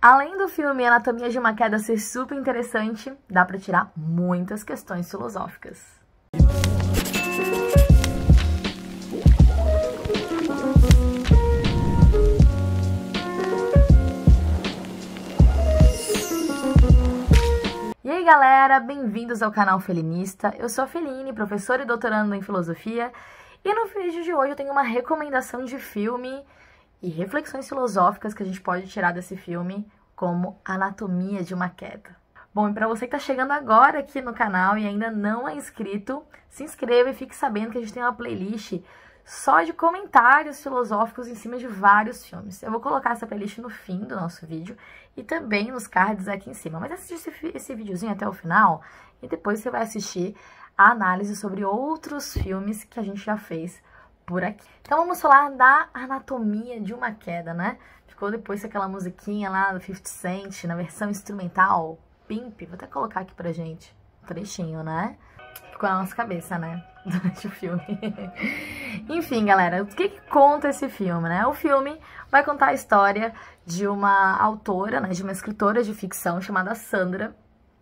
Além do filme Anatomia de uma Queda ser super interessante, dá pra tirar muitas questões filosóficas. E aí galera, bem-vindos ao canal Felinista. Eu sou a Feline, professora e doutoranda em filosofia, e no vídeo de hoje eu tenho uma recomendação de filme e reflexões filosóficas que a gente pode tirar desse filme, como Anatomia de uma Queda. Bom, e para você que está chegando agora aqui no canal e ainda não é inscrito, se inscreva e fique sabendo que a gente tem uma playlist só de comentários filosóficos em cima de vários filmes. Eu vou colocar essa playlist no fim do nosso vídeo e também nos cards aqui em cima. Mas assiste esse videozinho até o final e depois você vai assistir a análise sobre outros filmes que a gente já fez por aqui. Então vamos falar da Anatomia de uma Queda, né? Ficou depois aquela musiquinha lá do 50 Cent, na versão instrumental, Pimp. Vou até colocar aqui pra gente um trechinho, né? Ficou na nossa cabeça, né? Durante o filme. Enfim, galera, o que conta esse filme, né? O filme vai contar a história de uma autora, né? De uma escritora de ficção chamada Sandra,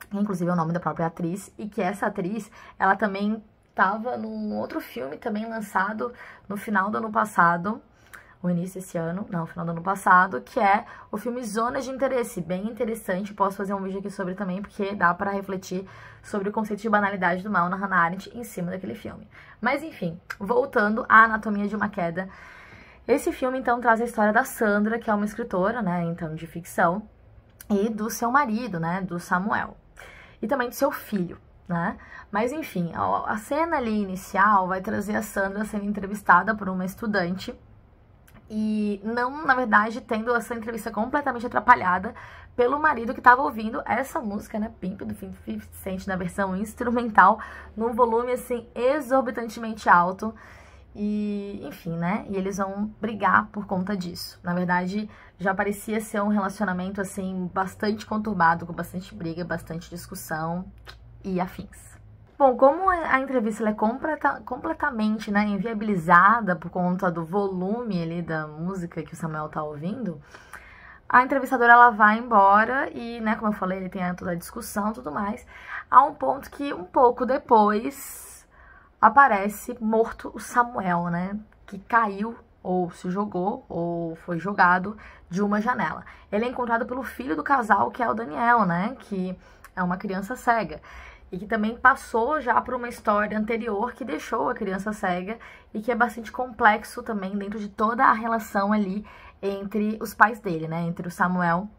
que inclusive é o nome da própria atriz, e que essa atriz, ela também estava num outro filme também lançado no final do ano passado, o início desse ano, não, final do ano passado, que é o filme Zona de Interesse, bem interessante. Posso fazer um vídeo aqui sobre também, porque dá para refletir sobre o conceito de banalidade do mal na Hannah Arendt em cima daquele filme. Mas enfim, voltando à Anatomia de uma Queda, esse filme então traz a história da Sandra, que é uma escritora, né, então de ficção, e do seu marido, né, do Samuel, e também do seu filho, né? Mas enfim, a cena ali inicial vai trazer a Sandra sendo entrevistada por uma estudante, e não, na verdade, tendo essa entrevista completamente atrapalhada pelo marido que estava ouvindo essa música, né, Pimp, do 50 Cent, na versão instrumental, num volume, assim, exorbitantemente alto. E, enfim, né, e eles vão brigar por conta disso. Na verdade, já parecia ser um relacionamento, assim, bastante conturbado, com bastante briga, bastante discussão e afins. Bom, como a entrevista ela é completamente, né, inviabilizada por conta do volume ali da música que o Samuel tá ouvindo, a entrevistadora ela vai embora e, né, como eu falei, ele tem toda a discussão e tudo mais, a um ponto que um pouco depois aparece morto o Samuel, né, que caiu ou se jogou ou foi jogado de uma janela. Ele é encontrado pelo filho do casal, que é o Daniel, né, que é uma criança cega. E que também passou já por uma história anterior que deixou a criança cega e que é bastante complexo também dentro de toda a relação ali entre os pais dele, né? Entre o Samuel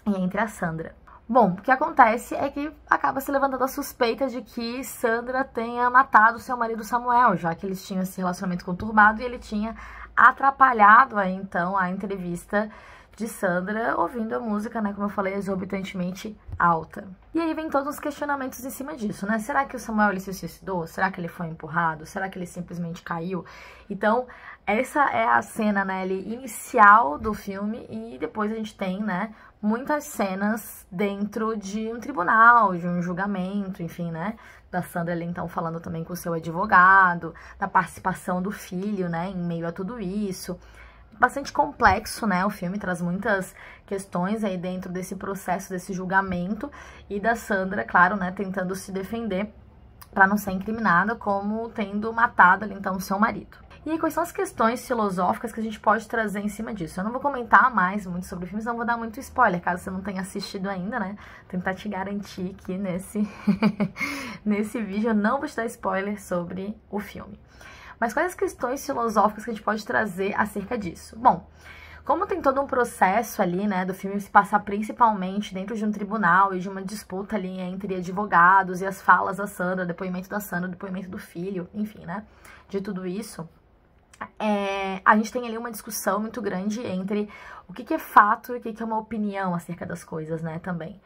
e entre a Sandra. Bom, o que acontece é que acaba se levantando a suspeita de que Sandra tenha matado seu marido Samuel, já que eles tinham esse relacionamento conturbado e ele tinha atrapalhado aí, então, a entrevista de Sandra ouvindo a música, né, como eu falei, exorbitantemente alta. E aí vem todos os questionamentos em cima disso, né? Será que o Samuel ele se suicidou? Será que ele foi empurrado? Será que ele simplesmente caiu? Então, essa é a cena, né, inicial do filme, e depois a gente tem, né, muitas cenas dentro de um tribunal, de um julgamento, enfim, né, da Sandra ali, então, falando também com o seu advogado, da participação do filho, né, em meio a tudo isso. Bastante complexo, né, o filme traz muitas questões aí dentro desse processo, desse julgamento, e da Sandra, claro, né, tentando se defender para não ser incriminada como tendo matado ali, então, o seu marido. E quais são as questões filosóficas que a gente pode trazer em cima disso? Eu não vou comentar mais muito sobre o filme, senão vou dar muito spoiler, caso você não tenha assistido ainda, né, tentar te garantir que nesse vídeo eu não vou te dar spoiler sobre o filme. Mas quais as questões filosóficas que a gente pode trazer acerca disso? Bom, como tem todo um processo ali, né, do filme se passar principalmente dentro de um tribunal e de uma disputa ali entre advogados e as falas da Sandra, depoimento da Sandra, depoimento do filho, enfim, né, de tudo isso, a gente tem ali uma discussão muito grande entre o que é fato e o que é uma opinião acerca das coisas, né, também.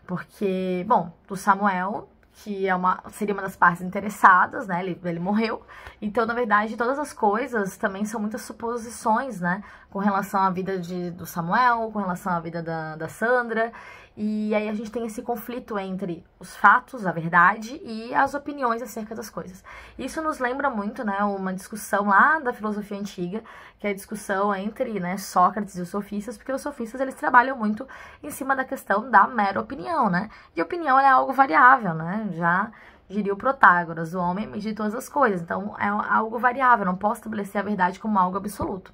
Porque, bom, do Samuel que seria uma das partes interessadas, né? Ele morreu. Então, na verdade, todas as coisas também são muitas suposições, né? Com relação à vida do Samuel, com relação à vida da Sandra. E aí a gente tem esse conflito entre os fatos, a verdade e as opiniões acerca das coisas. Isso nos lembra muito, né, uma discussão lá da filosofia antiga, que é a discussão entre, né, Sócrates e os sofistas, porque os sofistas, eles trabalham muito em cima da questão da mera opinião, né? E opinião é algo variável, né? Já diria o Protágoras, o homem mede todas as coisas, então é algo variável, não posso estabelecer a verdade como algo absoluto.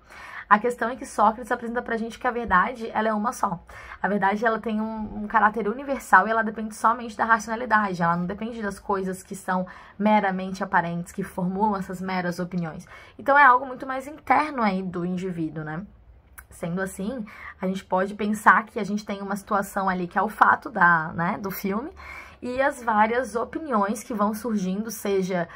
A questão é que Sócrates apresenta pra gente que a verdade, ela é uma só. A verdade, ela tem um caráter universal e ela depende somente da racionalidade. Ela não depende das coisas que são meramente aparentes, que formulam essas meras opiniões. Então, é algo muito mais interno aí do indivíduo, né? Sendo assim, a gente pode pensar que a gente tem uma situação ali que é o fato do filme, e as várias opiniões que vão surgindo, seja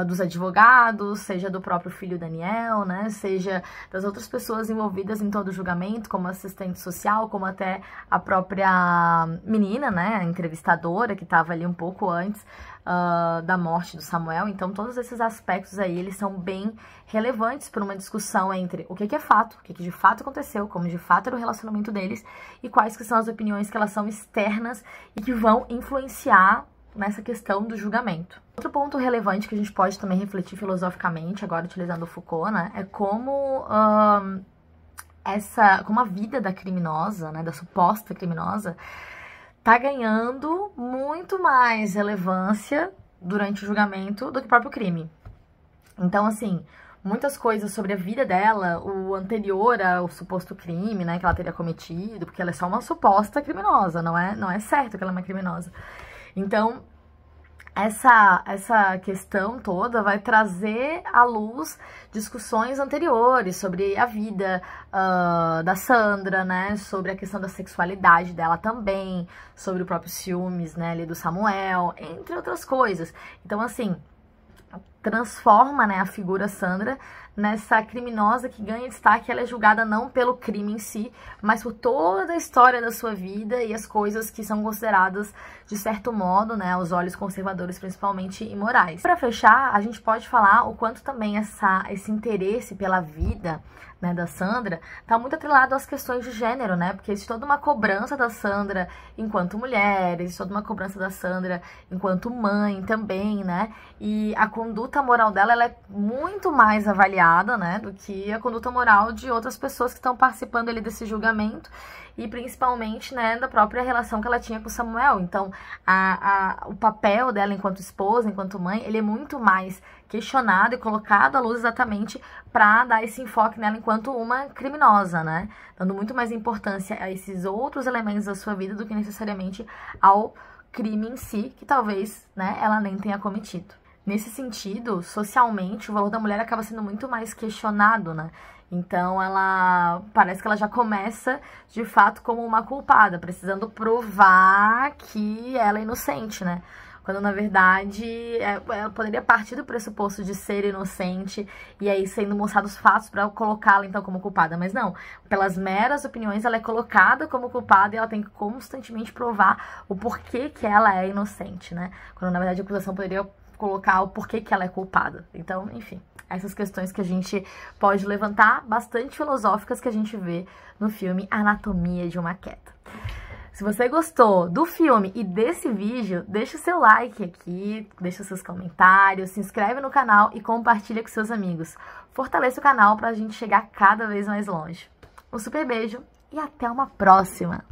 dos advogados, seja do próprio filho Daniel, né, seja das outras pessoas envolvidas em todo o julgamento, como assistente social, como até a própria menina, né, a entrevistadora, que estava ali um pouco antes da morte do Samuel. Então, todos esses aspectos aí, eles são bem relevantes para uma discussão entre o que é fato, o que de fato aconteceu, como de fato era o relacionamento deles, e quais que são as opiniões que elas são externas e que vão influenciar nessa questão do julgamento. Outro ponto relevante que a gente pode também refletir filosoficamente, agora utilizando o Foucault, né, é como como a vida da criminosa, né, da suposta criminosa, tá ganhando muito mais relevância durante o julgamento do que o próprio crime. Então, assim, muitas coisas sobre a vida dela, o anterior ao suposto crime, né, que ela teria cometido, porque ela é só uma suposta criminosa, não é certo que ela é uma criminosa. Então, essa questão toda vai trazer à luz discussões anteriores sobre a vida da Sandra, né, sobre a questão da sexualidade dela também, sobre o próprio ciúmes, né, ali do Samuel, entre outras coisas. Então, assim, transforma, né, a figura Sandra nessa criminosa que ganha destaque. Ela é julgada não pelo crime em si, mas por toda a história da sua vida e as coisas que são consideradas, de certo modo, né, aos olhos conservadores, principalmente imorais. Para fechar, a gente pode falar o quanto também esse interesse pela vida, né, da Sandra tá muito atrelado às questões de gênero, né? Porque existe toda uma cobrança da Sandra enquanto mulher, existe toda uma cobrança da Sandra enquanto mãe também, né? E a conduta moral dela, ela é muito mais avaliada, né, do que a conduta moral de outras pessoas que estão participando ali desse julgamento, e principalmente, né, da própria relação que ela tinha com Samuel. Então, o papel dela enquanto esposa, enquanto mãe, ele é muito mais questionado e colocado à luz exatamente para dar esse enfoque nela enquanto uma criminosa, né? Dando muito mais importância a esses outros elementos da sua vida do que necessariamente ao crime em si, que talvez, né, ela nem tenha cometido. Nesse sentido, socialmente, o valor da mulher acaba sendo muito mais questionado, né? Então, parece que ela já começa, de fato, como uma culpada, precisando provar que ela é inocente, né? Quando, na verdade, ela poderia partir do pressuposto de ser inocente e aí sendo mostrados fatos para colocá-la, então, como culpada. Mas não, pelas meras opiniões, ela é colocada como culpada e ela tem que constantemente provar o porquê que ela é inocente, né? Quando, na verdade, a acusação poderia colocar o porquê que ela é culpada. Então, enfim, essas questões que a gente pode levantar, bastante filosóficas, que a gente vê no filme Anatomia de uma Queda. Se você gostou do filme e desse vídeo, deixa o seu like aqui, deixa os seus comentários, se inscreve no canal e compartilha com seus amigos. Fortaleça o canal para a gente chegar cada vez mais longe. Um super beijo e até uma próxima!